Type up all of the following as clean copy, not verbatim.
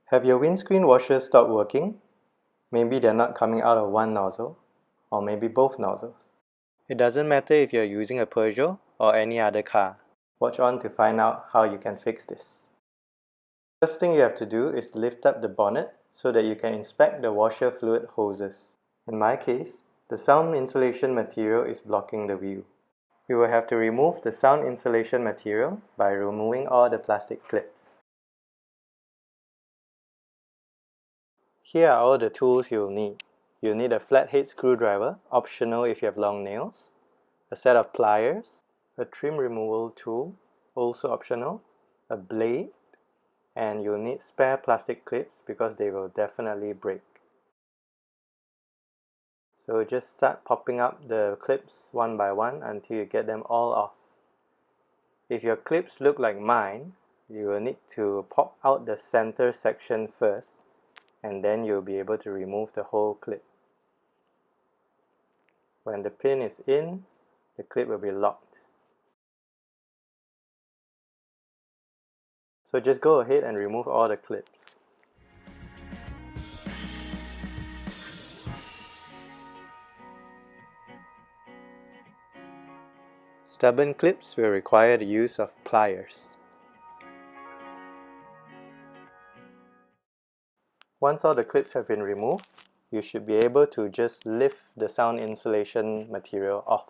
Have your windscreen washers stopped working? Maybe they're not coming out of one nozzle, or maybe both nozzles. It doesn't matter if you're using a Peugeot or any other car. Watch on to find out how you can fix this. First thing you have to do is lift up the bonnet so that you can inspect the washer fluid hoses. In my case, the sound insulation material is blocking the view. We will have to remove the sound insulation material by removing all the plastic clips. Here are all the tools you'll need. You'll need a flathead screwdriver, optional if you have long nails, a set of pliers, a trim removal tool, also optional, a blade, and you'll need spare plastic clips because they will definitely break. So just start popping up the clips one by one until you get them all off. If your clips look like mine, you will need to pop out the center section first, and then you'll be able to remove the whole clip. When the pin is in, the clip will be locked. So just go ahead and remove all the clips. Stubborn clips will require the use of pliers. Once all the clips have been removed, you should be able to just lift the sound insulation material off.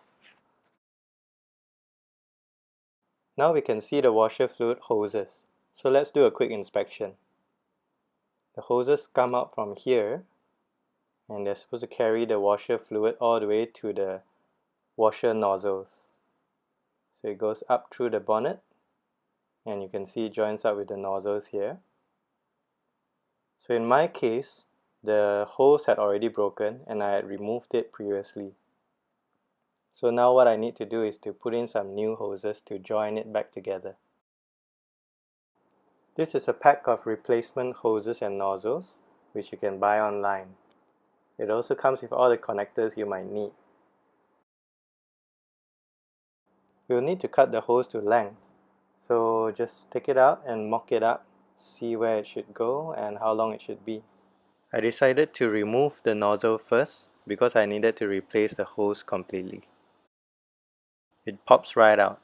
Now we can see the washer fluid hoses, so let's do a quick inspection. The hoses come out from here, and they're supposed to carry the washer fluid all the way to the washer nozzles. So it goes up through the bonnet, and you can see it joins up with the nozzles here. So in my case, the hose had already broken and I had removed it previously. So now what I need to do is to put in some new hoses to join it back together. This is a pack of replacement hoses and nozzles which you can buy online. It also comes with all the connectors you might need. We'll need to cut the hose to length, so just take it out and mock it up, see where it should go and how long it should be. I decided to remove the nozzle first because I needed to replace the hose completely. It pops right out.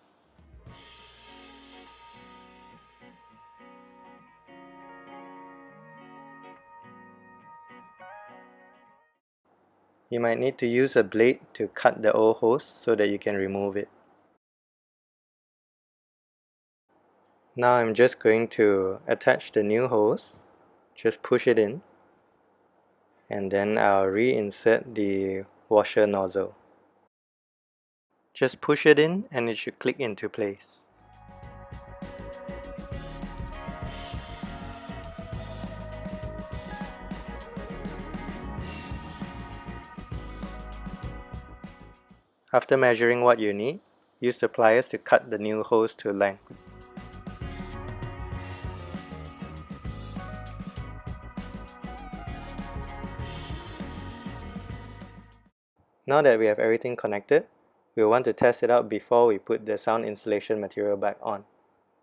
You might need to use a blade to cut the old hose so that you can remove it. Now I'm just going to attach the new hose, just push it in, and then I'll reinsert the washer nozzle. Just push it in and it should click into place. After measuring what you need, use the pliers to cut the new hose to length. Now that we have everything connected, we'll want to test it out before we put the sound insulation material back on.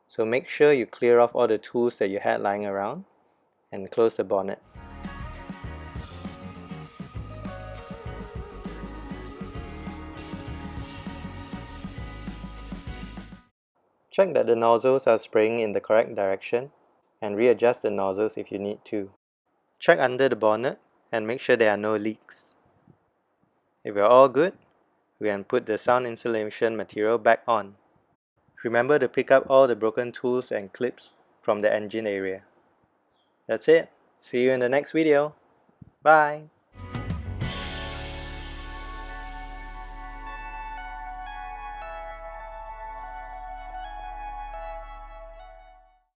So make sure you clear off all the tools that you had lying around and close the bonnet. Check that the nozzles are spraying in the correct direction and readjust the nozzles if you need to. Check under the bonnet and make sure there are no leaks. If you're all good, we can put the sound insulation material back on. Remember to pick up all the broken tools and clips from the engine area. That's it. See you in the next video. Bye.